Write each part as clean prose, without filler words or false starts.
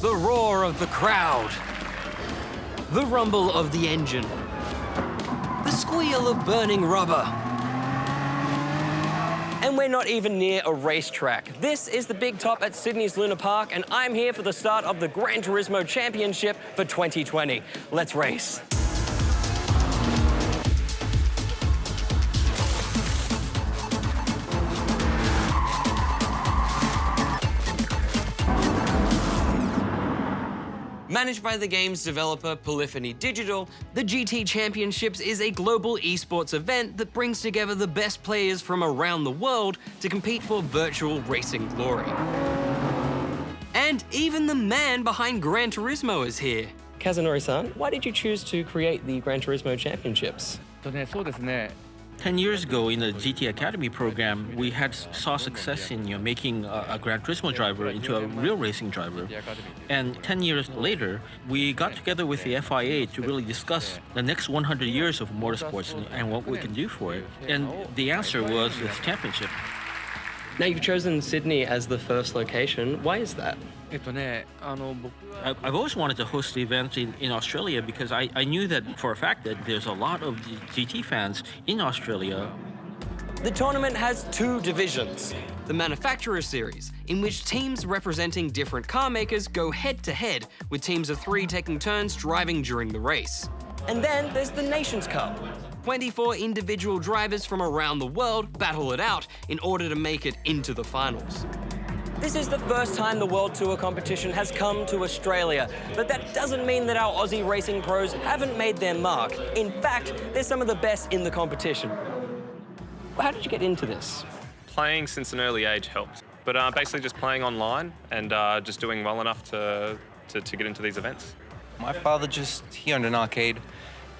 The roar of the crowd. The rumble of the engine. The squeal of burning rubber. And we're not even near a racetrack. This is the Big Top at Sydney's Luna Park, and I'm here for the start of the Gran Turismo Championship for 2020. Let's race. Managed by the game's developer Polyphony Digital, the GT Championships is a global esports event that brings together the best players from around the world to compete for virtual racing glory. And even the man behind Gran Turismo is here. Kazunori-san, why did you choose to create the Gran Turismo Championships? そうですね。 10 years ago in the GT Academy program, we saw success in making a Gran Turismo driver into a real racing driver. And 10 years later, we got together with the FIA to really discuss the next 100 years of motorsports and what we can do for it. And the answer was this championship. Now you've chosen Sydney as the first location. Why is that? I've always wanted to host the event in Australia because I knew that for a fact that there's a lot of GT fans in Australia. The tournament has two divisions. The Manufacturer Series, in which teams representing different car makers go head-to-head, with teams of 3 taking turns driving during the race. And then there's the Nations Cup. 24 individual drivers from around the world battle it out in order to make it into the finals. This is the first time the World Tour competition has come to Australia, but that doesn't mean that our Aussie racing pros haven't made their mark. In fact, they're some of the best in the competition. How did you get into this? Playing since an early age helped, but basically just playing online and just doing well enough to get into these events. My father he owned an arcade,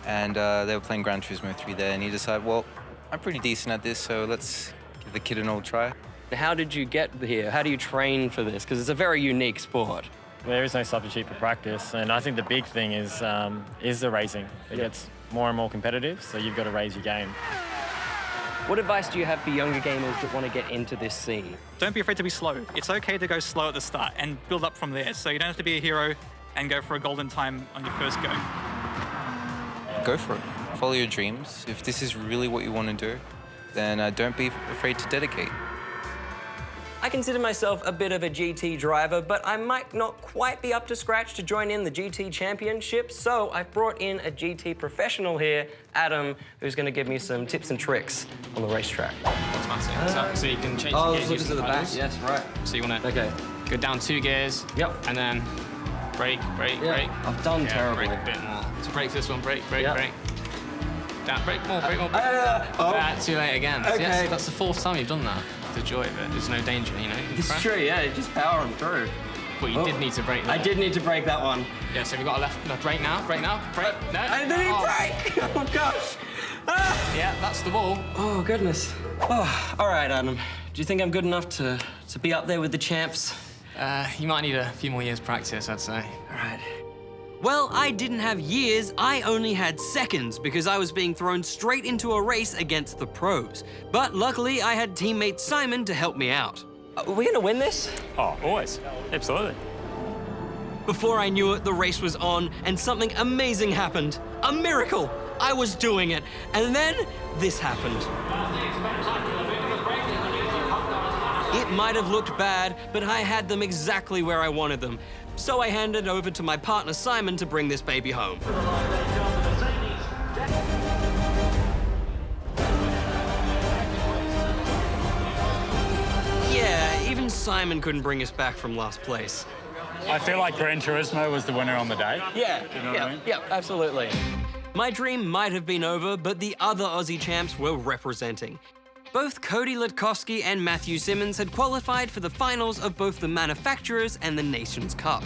and they were playing Gran Turismo 3 there, and he decided, well, I'm pretty decent at this, so let's give the kid an old try. How did you get here? How do you train for this? Because it's a very unique sport. There is no substitute for practice, and I think the big thing is the racing. It gets more and more competitive, so you've got to raise your game. What advice do you have for younger gamers that want to get into this scene? Don't be afraid to be slow. It's okay to go slow at the start and build up from there. So you don't have to be a hero and go for a golden time on your first go. Go for it. Follow your dreams. If this is really what you want to do, then don't be afraid to dedicate. I consider myself a bit of a GT driver, but I might not quite be up to scratch to join in the GT Championship, so I've brought in a GT professional here, Adam, who's going to give me some tips and tricks on the racetrack. Automatic. So you can change the gears using the pedals. Yes, right. So you want to go down 2 gears. Yep. And then brake, brake, brake. I've done terribly. Brake a bit more. So brake for this one, brake, brake, brake. Down, brake more, brake more. Too late again. Okay. So yes, that's the 4th time you've done that. The joy of it. There's no danger, you know. It's true, yeah, just power them through. But you did need to brake there. I did need to brake that one. Yeah, so we've got a left, brake now, brake now, brake. No. I didn't brake! Oh, gosh. Yeah, that's the wall. Oh, goodness. Oh, all right, Adam. Do you think I'm good enough to be up there with the champs? You might need a few more years practice, I'd say. All right. Well, I didn't have years, I only had seconds because I was being thrown straight into a race against the pros. But luckily, I had teammate Simon to help me out. Are we gonna win this? Oh, always. Absolutely. Before I knew it, the race was on and something amazing happened. A miracle! I was doing it. And then this happened. It might have looked bad, but I had them exactly where I wanted them. So I handed over to my partner Simon to bring this baby home. Yeah, even Simon couldn't bring us back from last place. I feel like Gran Turismo was the winner on the day. Yeah, You know what I mean? yeah, absolutely. My dream might have been over, but the other Aussie champs were representing. Both Cody Latkovsky and Matthew Simmons had qualified for the finals of both the Manufacturers and the Nations Cup.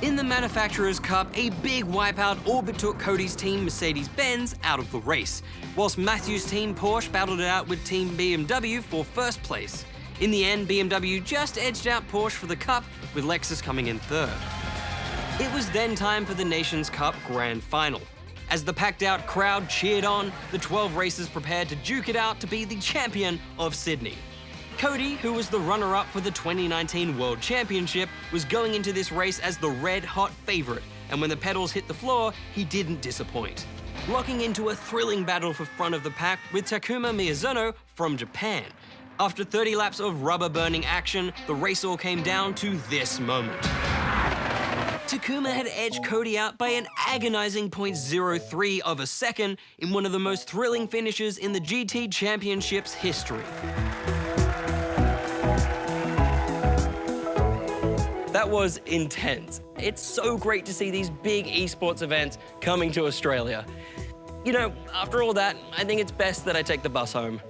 In the Manufacturers Cup, a big wipeout orbit took Cody's team Mercedes-Benz out of the race, whilst Matthew's team Porsche battled it out with Team BMW for first place. In the end, BMW just edged out Porsche for the Cup, with Lexus coming in third. It was then time for the Nations Cup Grand Final. As the packed-out crowd cheered on, the 12 racers prepared to duke it out to be the champion of Sydney. Cody, who was the runner-up for the 2019 World Championship, was going into this race as the red-hot favorite, and when the pedals hit the floor, he didn't disappoint, locking into a thrilling battle for front of the pack with Takuma Miyazono from Japan. After 30 laps of rubber-burning action, the race all came down to this moment. Takuma had edged Cody out by an agonizing 0.03 of a second in one of the most thrilling finishes in the GT Championship's history. That was intense. It's so great to see these big esports events coming to Australia. You know, after all that, I think it's best that I take the bus home.